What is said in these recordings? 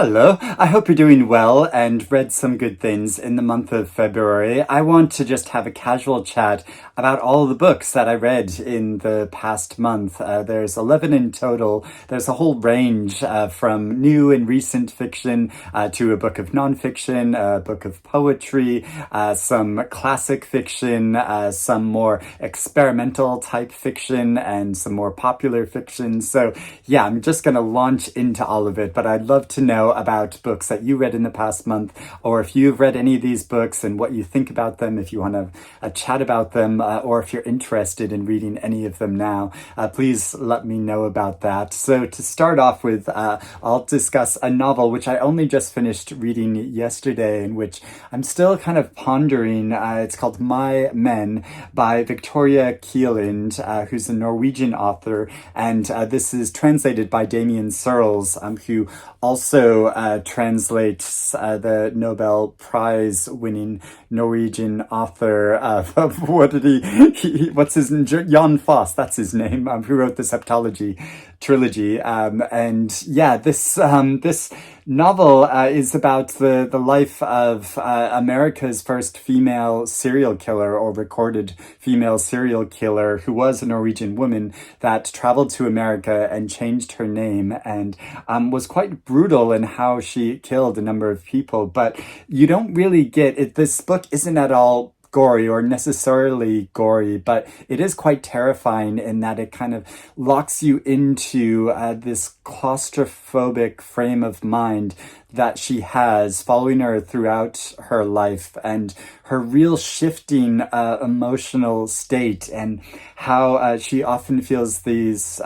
Hello, I hope you're doing well and read some good things in the month of February. I want to just have a casual chat about all of the books that I read in the past month. There's 11 in total. There's a whole range from new and recent fiction to a book of nonfiction, a book of poetry, some classic fiction, some more experimental type fiction, and some more popular fiction. So yeah, I'm just going to launch into all of it, but I'd love to know about books that you read in the past month, or if you've read any of these books and what you think about them, if you want to chat about them, or if you're interested in reading any of them now, please let me know about that. So to start off with, I'll discuss a novel which I only just finished reading yesterday, in which I'm still kind of pondering. It's called My Men by Victoria Kielland, who's a Norwegian author, and this is translated by Damion Searls, who also translates the Nobel Prize winning Norwegian author of what's his name? Jan Foss, that's his name, who wrote the Septology trilogy. And yeah, this novel is about the life of America's first female serial killer, or recorded female serial killer, who was a Norwegian woman that traveled to America and changed her name, and was quite brutal in how she killed a number of people. But you don't really get it. This book isn't at all gory or necessarily gory, but it is quite terrifying in that it kind of locks you into this claustrophobic frame of mind that she has, following her throughout her life, and her real shifting emotional state, and how she often feels these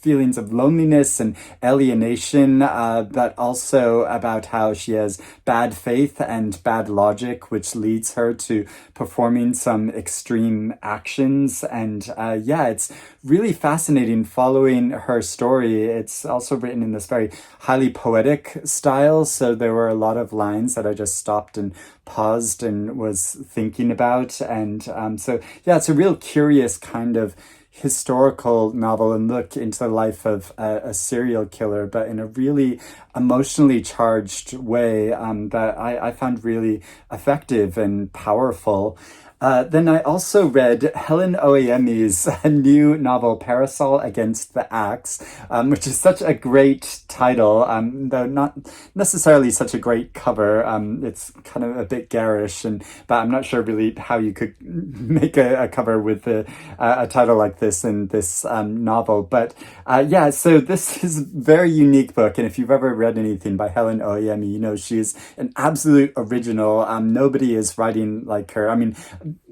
feelings of loneliness and alienation, but also about how she has bad faith and bad logic, which leads her to performing some extreme actions. And yeah, it's really fascinating following her story. It's also written in this very highly poetic style, so there were a lot of lines that I just stopped and paused and was thinking about. And so yeah, it's a real curious kind of historical novel and look into the life of a serial killer, but in a really emotionally charged way that I found really effective and powerful. Then I also read Helen Oyeyemi's new novel, Parasol Against the Axe, which is such a great title, though not necessarily such a great cover. It's kind of a bit garish, but I'm not sure really how you could make a cover with a title like this in this novel. But yeah, so this is a very unique book, and if you've ever read anything by Helen Oyeyemi, you know she's an absolute original. Nobody is writing like her. I mean,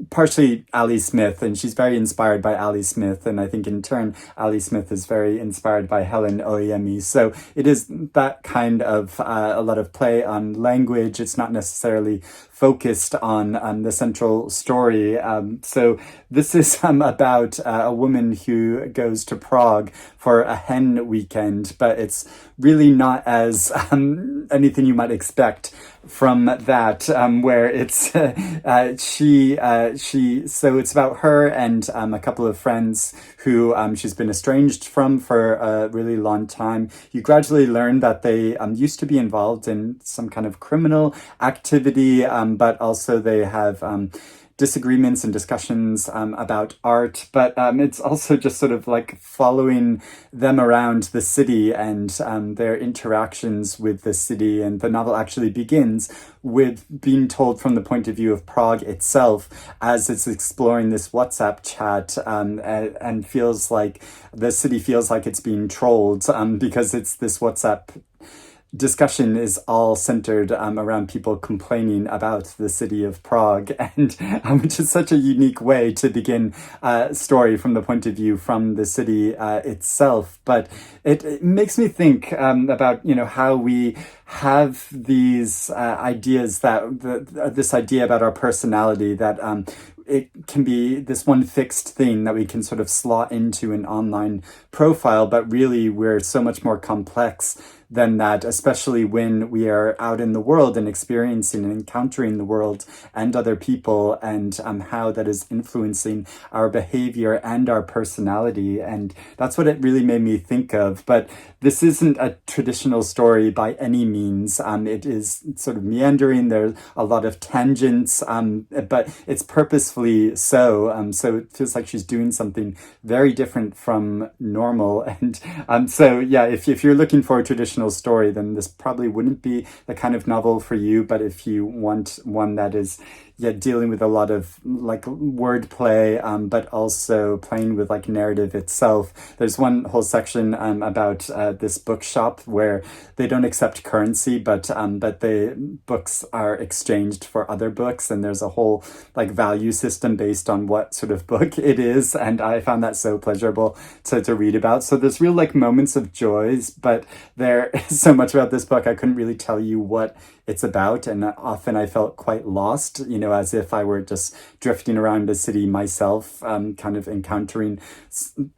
partially Ali Smith, and she's very inspired by Ali Smith, and I think in turn Ali Smith is very inspired by Helen Oyeyemi. So it is that kind of a lot of play on language. It's not necessarily focused on the central story. So this is about a woman who goes to Prague for a hen weekend, but it's really not as anything you might expect from that, where it's so it's about her and a couple of friends who she's been estranged from for a really long time. You gradually learn that they used to be involved in some kind of criminal activity, but also they have disagreements and discussions about art, but it's also just sort of like following them around the city and their interactions with the city. And the novel actually begins with being told from the point of view of Prague itself, as it's exploring this WhatsApp chat, and feels like the city feels like it's being trolled, because it's this WhatsApp discussion is all centered around people complaining about the city of Prague, and which is such a unique way to begin a story from the point of view from the city itself. But it makes me think about, you know, how we have these ideas that this idea about our personality, that it can be this one fixed thing that we can sort of slot into an online profile, but really we're so much more complex than that, especially when we are out in the world and experiencing and encountering the world and other people, and how that is influencing our behavior and our personality. And that's what it really made me think of. But this isn't a traditional story by any means. It is sort of meandering. There's a lot of tangents, but it's purposefully so. So it feels like she's doing something very different from normal. And so, yeah, if you're looking for a traditional story, then this probably wouldn't be the kind of novel for you. But if you want one that is, yeah, dealing with a lot of like wordplay, but also playing with like narrative itself. There's one whole section about this bookshop where they don't accept currency, but the books are exchanged for other books, and there's a whole like value system based on what sort of book it is, and I found that so pleasurable to read about. So there's real like moments of joys, but there is so much about this book I couldn't really tell you what it's about, and often I felt quite lost, as if I were just drifting around the city myself, kind of encountering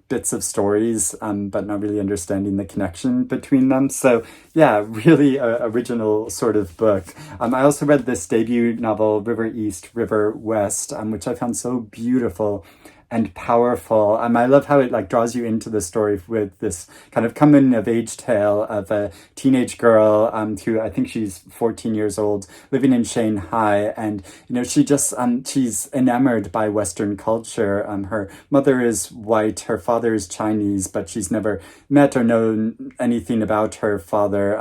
bits of stories, but not really understanding the connection between them. So yeah, really original sort of book. I also read this debut novel, River East, River West, which I found so beautiful and powerful. I love how it like draws you into the story with this kind of coming of age tale of a teenage girl who I think she's 14 years old, living in Shanghai, and she just she's enamored by Western culture. Her mother is white, her father is Chinese, but she's never met or known anything about her father.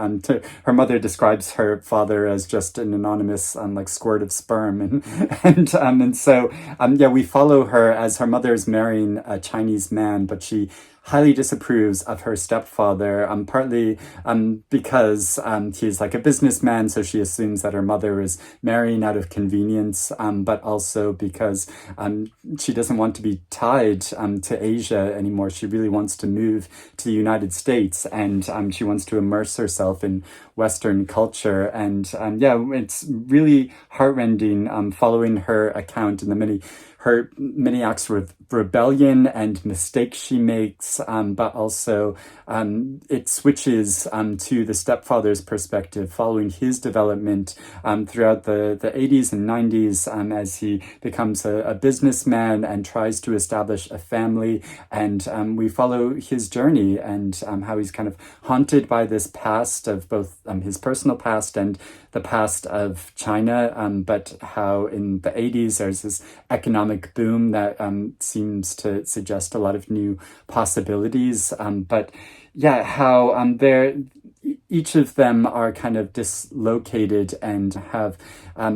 Her mother describes her father as just an anonymous like squirt of sperm, and so we follow her as her mother is marrying a Chinese man, but she highly disapproves of her stepfather, partly because he's like a businessman, so she assumes that her mother is marrying out of convenience, but also because she doesn't want to be tied to Asia anymore. She really wants to move to the United States, and she wants to immerse herself in Western culture. And it's really heartrending following her account and her many acts of rebellion and mistakes she makes, but also it switches to the stepfather's perspective, following his development throughout the 80s and 90s as he becomes a businessman and tries to establish a family. And we follow his journey and how he's kind of haunted by this past of both his personal past and the past of China, but how in the 80s there's this economic boom that seems to suggest a lot of new possibilities. But yeah, how each of them are kind of dislocated and have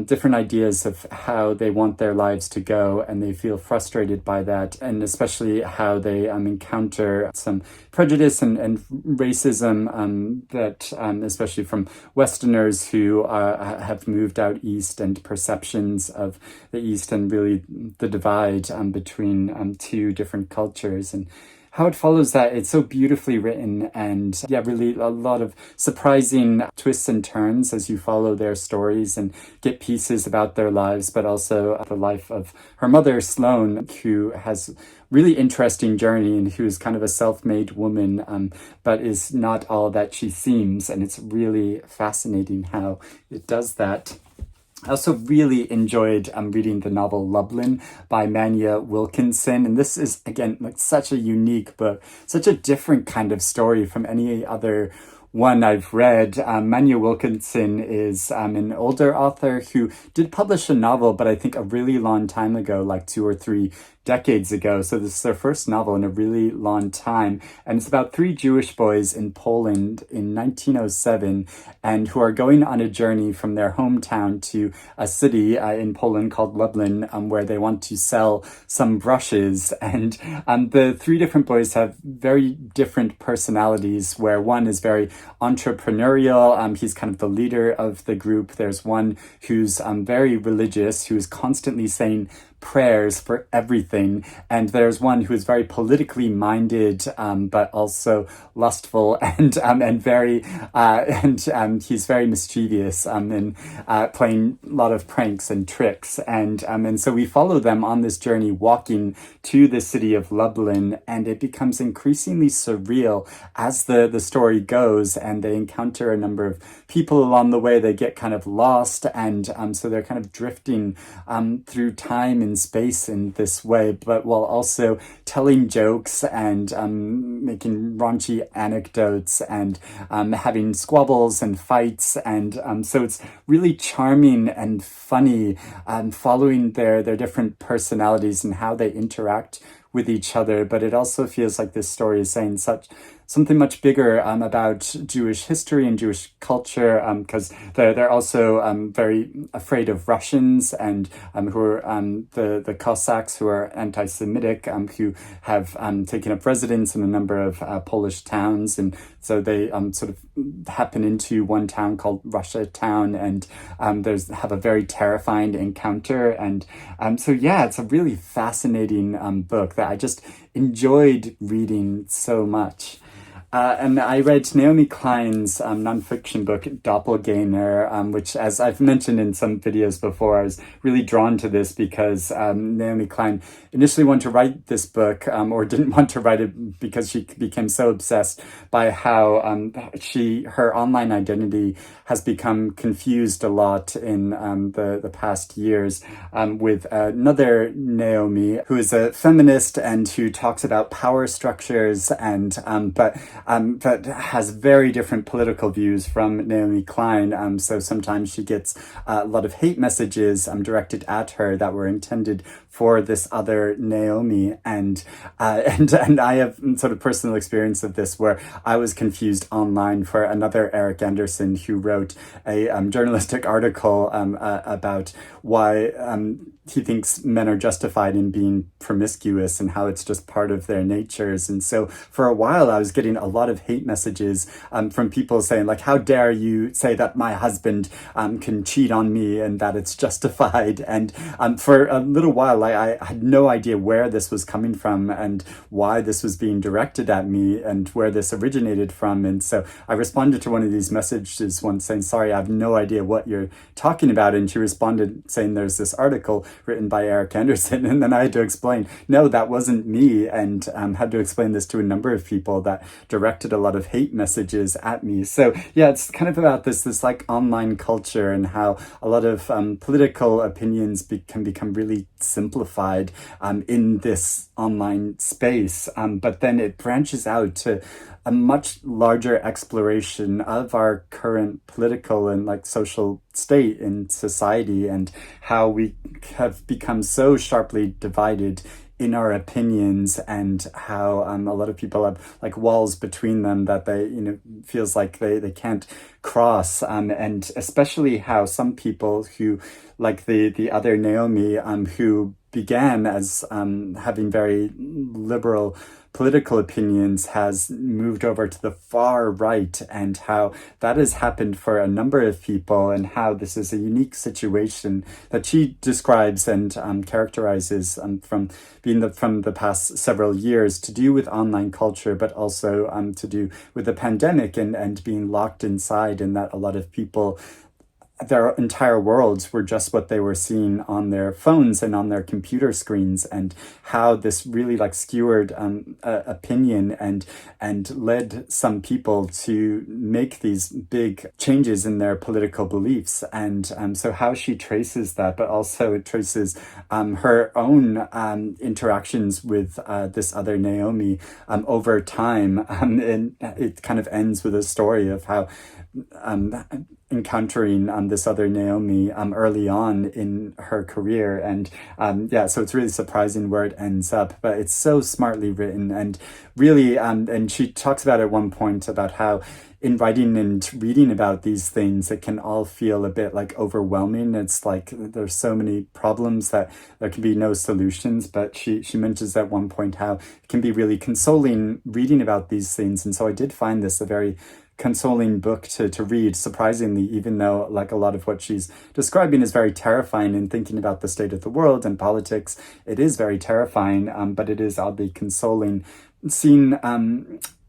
different ideas of how they want their lives to go, and they feel frustrated by that, and especially how they encounter some prejudice and racism that especially from Westerners who have moved out east, and perceptions of the East, and really the divide between two different cultures. And how it follows that, it's so beautifully written, and really a lot of surprising twists and turns as you follow their stories and get pieces about their lives, but also the life of her mother, Sloane, who has really interesting journey and who is kind of a self-made woman, but is not all that she seems. And it's really fascinating how it does that. I also really enjoyed reading the novel Lublin by Manya Wilkinson. And this is, again, like such a unique book, such a different kind of story from any other one I've read. Manya Wilkinson is an older author who did publish a novel, but I think a really long time ago, like 2 or 3 decades ago. So this is their first novel in a really long time. And it's about 3 Jewish boys in Poland in 1907, and who are going on a journey from their hometown to a city in Poland called Lublin, where they want to sell some brushes. And the 3 different boys have very different personalities, where one is very entrepreneurial. He's kind of the leader of the group. There's one who's very religious, who's constantly saying prayers for everything. And there's one who is very politically minded, but also lustful and very he's very mischievous and playing a lot of pranks and tricks. And so we follow them on this journey, walking to the city of Lublin, and it becomes increasingly surreal as the story goes, and they encounter a number of people along the way. They get kind of lost, and so they're kind of drifting through time and space in this way, but while also telling jokes and making raunchy anecdotes and having squabbles and fights. And so it's really charming and funny, following their different personalities and how they interact with each other. But it also feels like this story is saying something much bigger about Jewish history and Jewish culture, because they're also very afraid of Russians, and who are the Cossacks, who are anti-Semitic, who have taken up residence in a number of Polish towns. And so they sort of happen into one town called Russia Town, and have a very terrifying encounter. And so yeah, it's a really fascinating book that I just enjoyed reading so much. And I read Naomi Klein's nonfiction book, Doppelganger, which, as I've mentioned in some videos before, I was really drawn to this because Naomi Klein initially wanted to write this book, or didn't want to write it because she became so obsessed by how her online identity has become confused a lot in the past years, with another Naomi who is a feminist and who talks about power structures, and but has very different political views from Naomi Klein. So sometimes she gets a lot of hate messages directed at her that were intended for this other Naomi, and I have sort of personal experience of this, where I was confused online for another Eric Anderson, who wrote a journalistic article about why he thinks men are justified in being promiscuous and how it's just part of their natures. And so for a while I was getting a lot of hate messages from people saying, like, how dare you say that my husband can cheat on me and that it's justified. And for a little while I had no idea where this was coming from and why this was being directed at me and where this originated from. And so I responded to one of these messages once saying, sorry, I have no idea what you're talking about. And she responded saying, there's this article written by Eric Anderson. And then I had to explain, no, that wasn't me, and had to explain this to a number of people that directed a lot of hate messages at me. So yeah, it's kind of about this like online culture and how a lot of political opinions can become really simplified in this online space. But then it branches out to a much larger exploration of our current political and like social state in society, and how we have become so sharply divided in our opinions, and how a lot of people have like walls between them that they, feels like they can't cross, and especially how some people who, like the other Naomi, who began as having very liberal political opinions, has moved over to the far right, and how that has happened for a number of people, and how this is a unique situation that she describes and characterizes from the past several years, to do with online culture, but also to do with the pandemic and being locked inside, and that a lot of people, their entire worlds were just what they were seeing on their phones and on their computer screens, and how this really like skewered opinion and led some people to make these big changes in their political beliefs. And so how she traces that, but also it traces her own interactions with this other Naomi over time, and it kind of ends with a story of how encountering this other Naomi early on in her career. And so it's really surprising where it ends up, but it's so smartly written, and really and she talks about at one point about how in writing and reading about these things, it can all feel a bit like overwhelming. It's like there's so many problems that there can be no solutions. But she mentions at one point how it can be really consoling reading about these things. And so I did find this a very consoling book to read, surprisingly, even though like a lot of what she's describing is very terrifying, and thinking about the state of the world and politics, it is very terrifying, but it is oddly consoling, seeing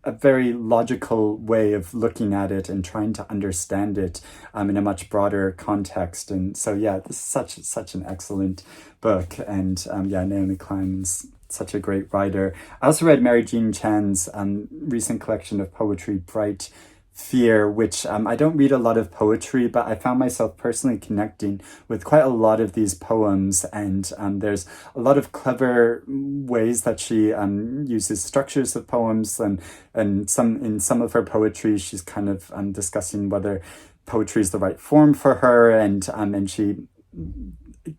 a very logical way of looking at it and trying to understand it in a much broader context. And so, yeah, this is such an excellent book. And Naomi Klein's such a great writer. I also read Mary Jean Chan's recent collection of poetry, Bright Fear, which I don't read a lot of poetry, but I found myself personally connecting with quite a lot of these poems. And there's a lot of clever ways that she uses structures of poems, and in some of her poetry, she's kind of discussing whether poetry is the right form for her, and she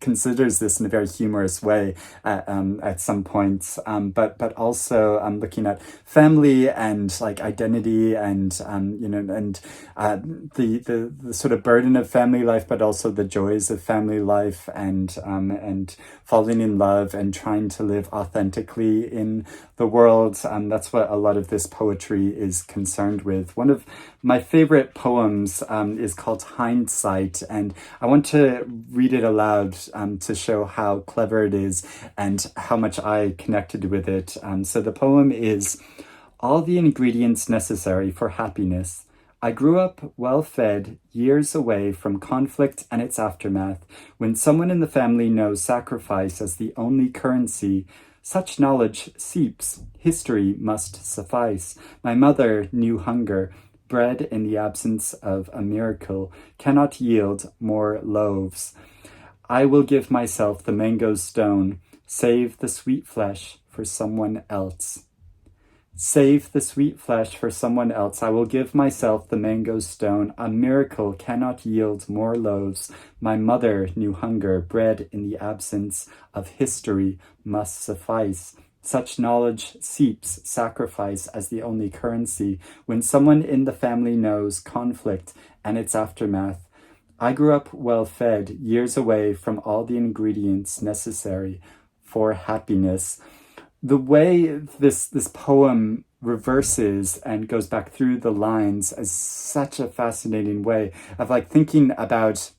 considers this in a very humorous way at some points, but also looking at family and like identity and the sort of burden of family life, but also the joys of family life, and falling in love and trying to live authentically in the world. That's what a lot of this poetry is concerned with. One of my favorite poems is called Hindsight, and I want to read it aloud to show how clever it is and how much I connected with it. So the poem is, all the ingredients necessary for happiness. I grew up well-fed, years away from conflict and its aftermath. When someone in the family knows sacrifice as the only currency, such knowledge seeps. History must suffice. My mother knew hunger. Bread in the absence of a miracle cannot yield more loaves. I will give myself the mango stone, save the sweet flesh for someone else. Save the sweet flesh for someone else. I will give myself the mango stone. A miracle cannot yield more loaves. My mother knew hunger. Bread in the absence of history must suffice. Such knowledge seeps sacrifice as the only currency. When someone in the family knows conflict and its aftermath, I grew up well-fed, years away from all the ingredients necessary for happiness. The way this poem reverses and goes back through the lines is such a fascinating way of like thinking about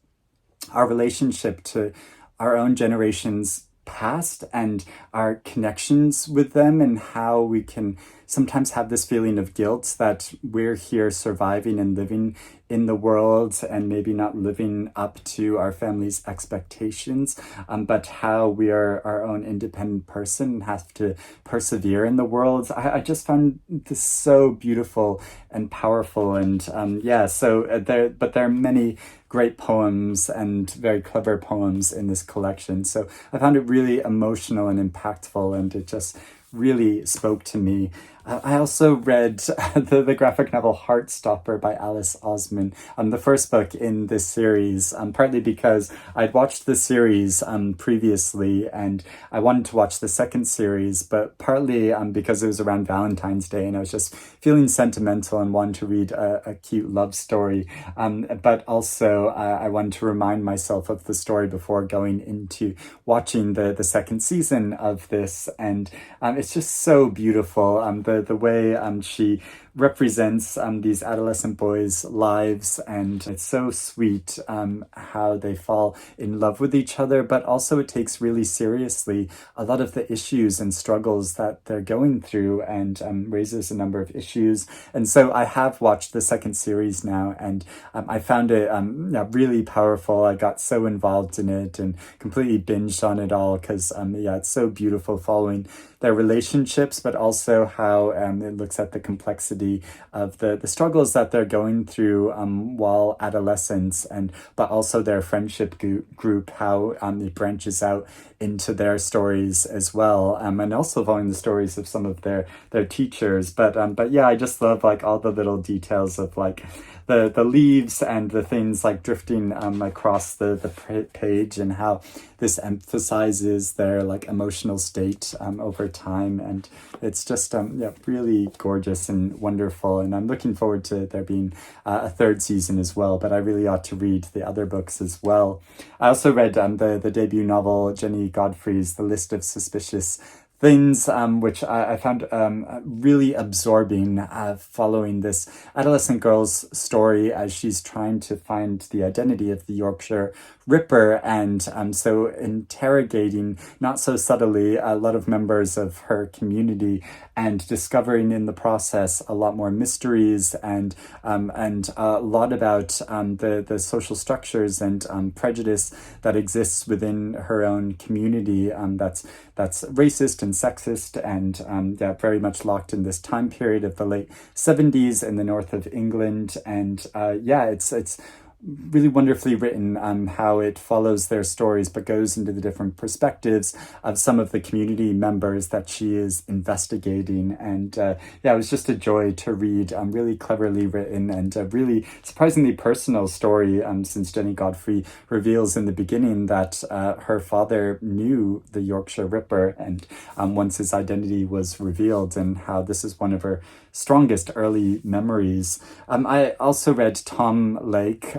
our relationship to our own generation's past and our connections with them, and how we can sometimes have this feeling of guilt that we're here surviving and living in the world and maybe not living up to our family's expectations, but how we are our own independent person and have to persevere in the world. I just found this so beautiful and powerful, and there are many great poems and very clever poems in this collection. So I found it really emotional and impactful, and it just really spoke to me. I also read the graphic novel Heartstopper by Alice Oseman, the first book in this series, partly because I'd watched the series previously and I wanted to watch the second series, but partly because it was around Valentine's Day and I was just feeling sentimental and wanted to read a cute love story. But also I wanted to remind myself of the story before going into watching the second season of this. And it's just so beautiful. The way she represents these adolescent boys' lives, and it's so sweet how they fall in love with each other, but also it takes really seriously a lot of the issues and struggles that they're going through, and raises a number of issues. And so I have watched the second series now, and I found it really powerful. I got so involved in it and completely binged on it all because it's so beautiful following their relationships, but also how it looks at the complexity of the struggles that they're going through while adolescents, but also their friendship group, how it branches out into their stories as well, and also following the stories of some of their teachers. But I just love like all the little details of like the leaves and the things like drifting across the page, and how this emphasizes their like emotional state over time, and it's just yeah, really gorgeous and wonderful. And I'm looking forward to there being a third season as well. But I really ought to read the other books as well. I also read the debut novel, Jennie Godfrey's The List of Suspicious Things, which I found really absorbing, following this adolescent girl's story as she's trying to find the identity of the Yorkshire Ripper, and so interrogating, not so subtly, a lot of members of her community, and discovering in the process a lot more mysteries and a lot about the social structures and prejudice that exists within her own community, that's racist and sexist, and yeah, very much locked in this time period of the late 70s in the north of England. And yeah, it's really wonderfully written, how it follows their stories but goes into the different perspectives of some of the community members that she is investigating. And yeah, it was just a joy to read, really cleverly written, and a really surprisingly personal story, since Jennie Godfrey reveals in the beginning that her father knew the Yorkshire Ripper, and once his identity was revealed, and how this is one of her strongest early memories. I also read Tom Lake,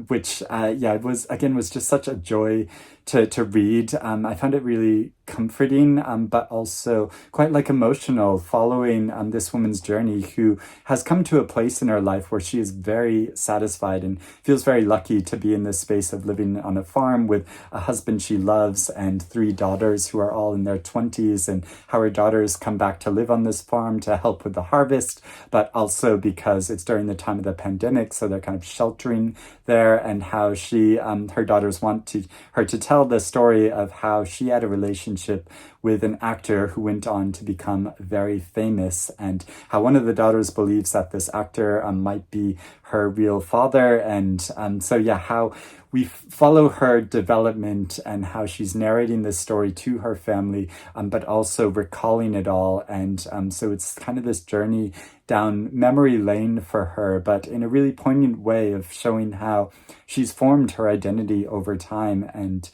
which yeah, was just such a joy to read. I found it really comforting, but also quite like emotional, following this woman's journey who has come to a place in her life where she is very satisfied and feels very lucky to be in this space of living on a farm with a husband she loves and 3 daughters who are all in their 20s, and how her daughters come back to live on this farm to help with the harvest, but also because it's during the time of the pandemic, so they're kind of sheltering there, and how she her daughters want her to tell the story of how she had a relationship with an actor who went on to become very famous, and how one of the daughters believes that this actor might be her real father. And so yeah, how we follow her development and how she's narrating this story to her family, but also recalling it all. And so it's kind of this journey down memory lane for her, but in a really poignant way of showing how she's formed her identity over time. And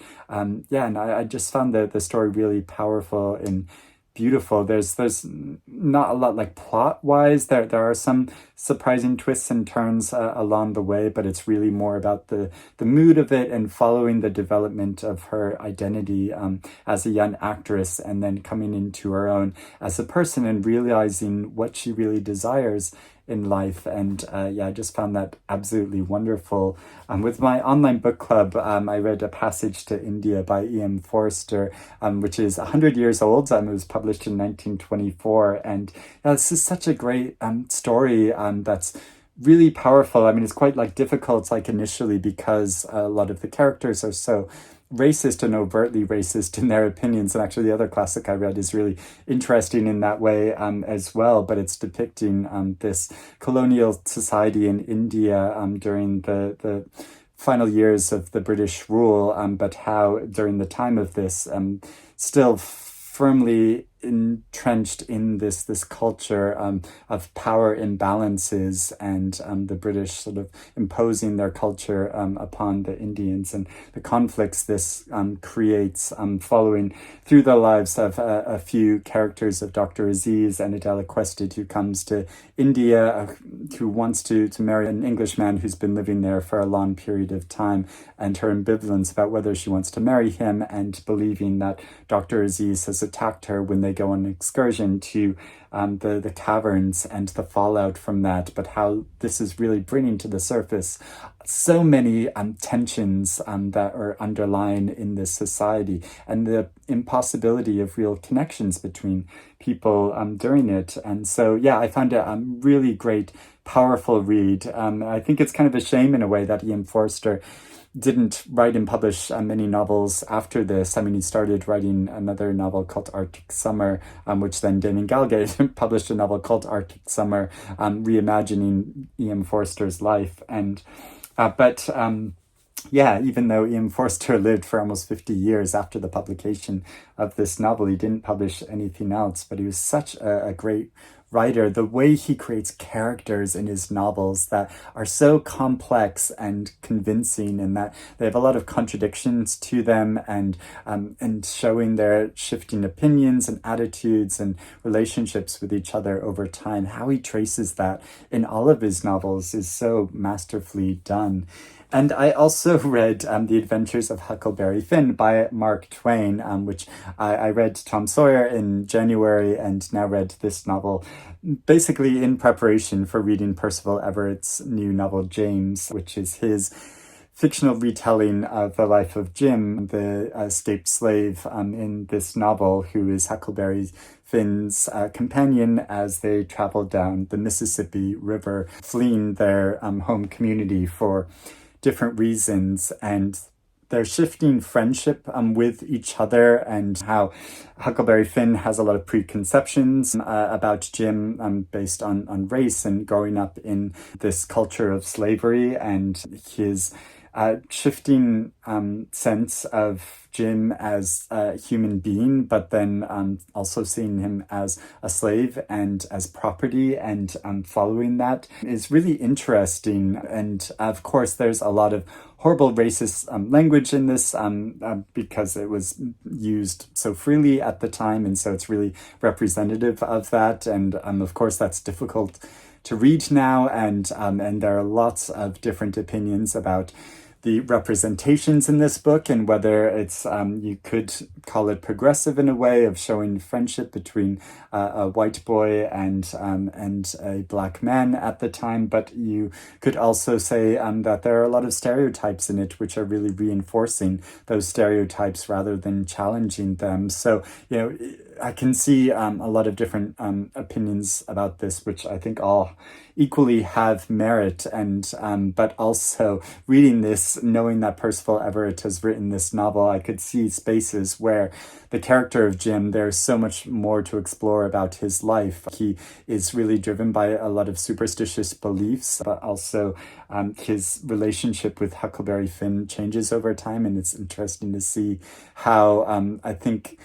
yeah, and I just found the story really powerful and beautiful. There's not a lot like plot wise. There are some surprising twists and turns along the way, but it's really more about the mood of it and following the development of her identity as a young actress, and then coming into her own as a person and realizing what she really desires in life. And yeah, I just found that absolutely wonderful. With my online book club, I read A Passage to India by Forster, which is 100 years old. It was published in 1924, and this is such a great story that's really powerful. I mean, it's quite like difficult, like initially, because a lot of the characters are so racist and overtly racist in their opinions. And actually the other classic I read is really interesting in that way as well, but it's depicting this colonial society in India during the final years of the British rule, but how during the time of this still firmly entrenched in this culture of power imbalances, and the British sort of imposing their culture upon the Indians, and the conflicts this creates, following through the lives of a few characters of Dr. Aziz and Adela Quested, who comes to India, who wants to marry an Englishman who's been living there for a long period of time, and her ambivalence about whether she wants to marry him, and believing that Dr. Aziz has attacked her when they go on an excursion to the caverns, and the fallout from that, but how this is really bringing to the surface so many tensions that are underlying in this society, and the impossibility of real connections between people during it. And so yeah, I found it a really great, powerful read. I think it's kind of a shame in a way that Forster didn't write and publish many novels after this. I mean, he started writing another novel called Arctic Summer, which then Damon Galgate published a novel called Arctic Summer, reimagining Forster's life. And but yeah, even though Forster lived for almost 50 years after the publication of this novel, he didn't publish anything else, but he was such a great writer, the way he creates characters in his novels that are so complex and convincing, and that they have a lot of contradictions to them, and showing their shifting opinions and attitudes and relationships with each other over time. How he traces that in all of his novels is so masterfully done. And I also read The Adventures of Huckleberry Finn by Mark Twain, which I read Tom Sawyer in January, and now read this novel basically in preparation for reading Percival Everett's new novel James, which is his fictional retelling of the life of Jim, the escaped slave in this novel, who is Huckleberry Finn's companion as they travel down the Mississippi River, fleeing their home community for different reasons, and their shifting friendship with each other, and how Huckleberry Finn has a lot of preconceptions about Jim based on race and growing up in this culture of slavery, and his shifting sense of Jim as a human being, but then also seeing him as a slave and as property, and following that is really interesting. And of course, there's a lot of horrible racist language in this because it was used so freely at the time, and so it's really representative of that. And of course, that's difficult to read now, and there are lots of different opinions about the representations in this book, and whether it's you could call it progressive in a way of showing friendship between a white boy and a black man at the time, but you could also say that there are a lot of stereotypes in it which are really reinforcing those stereotypes rather than challenging them. So, you know, I can see a lot of different opinions about this, which I think all equally have merit, and but also reading this, knowing that Percival Everett has written this novel, I could see spaces where the character of Jim, there's so much more to explore about his life. He is really driven by a lot of superstitious beliefs, but also his relationship with Huckleberry Finn changes over time, and it's interesting to see how I think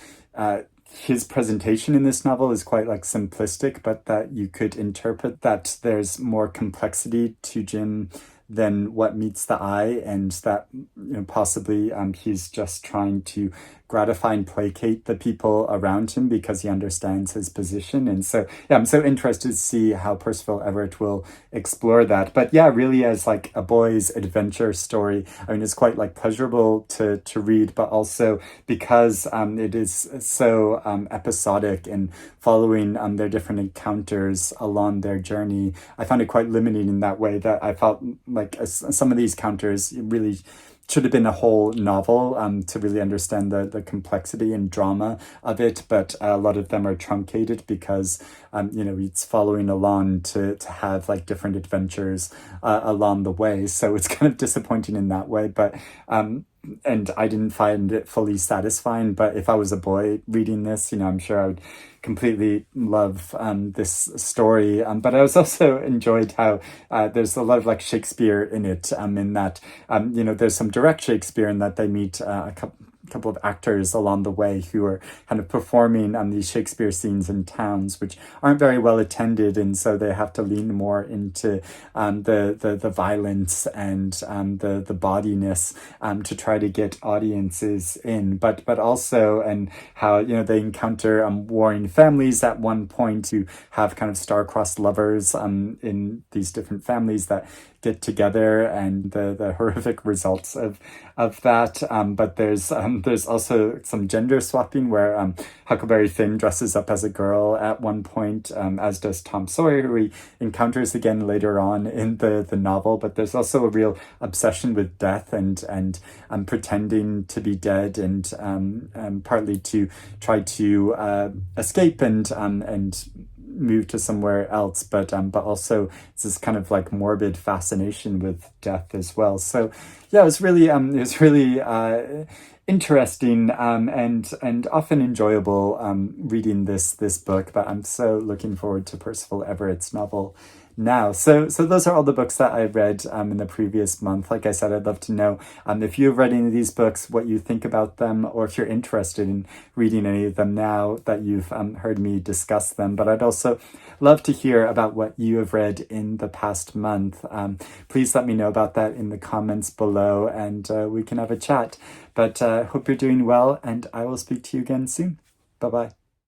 his presentation in this novel is quite like simplistic, but that you could interpret that there's more complexity to Jim than what meets the eye, and that, you know, possibly he's just trying to gratify and placate the people around him because he understands his position. And so, yeah, I'm so interested to see how Percival Everett will explore that. But yeah, really as like a boy's adventure story, I mean, it's quite like pleasurable to read, but also because it is so episodic and following their different encounters along their journey, I found it quite limiting in that way, that I felt like some of these encounters really should have been a whole novel to really understand the complexity and drama of it, but a lot of them are truncated because you know, it's following along to have like different adventures along the way, so it's kind of disappointing in that way. But and I didn't find it fully satisfying, but if I was a boy reading this, you know, I'm sure I would completely love this story. But I was also enjoyed how there's a lot of like Shakespeare in it, in that you know, there's some direct Shakespeare in that they meet a couple of actors along the way who are kind of performing these Shakespeare scenes in towns which aren't very well attended, and so they have to lean more into the violence and the bawdiness to try to get audiences in, but also, and how, you know, they encounter warring families at one point who have kind of star-crossed lovers in these different families that get together, and the horrific results of that. But there's also some gender swapping where Huckleberry Finn dresses up as a girl at one point, as does Tom Sawyer, who he encounters again later on in the novel. But there's also a real obsession with death and pretending to be dead, and partly to try to escape and move to somewhere else, but also it's this kind of like morbid fascination with death as well. So yeah, it was really interesting and often enjoyable reading this book. But I'm so looking forward to Percival Everett's novel now. So those are all the books that I read in the previous month. Like I said, I'd love to know if you've read any of these books, what you think about them, or if you're interested in reading any of them now that you've heard me discuss them. But I'd also love to hear about what you have read in the past month. Please let me know about that in the comments below, and we can have a chat. But hope you're doing well, and I will speak to you again soon. Bye-bye.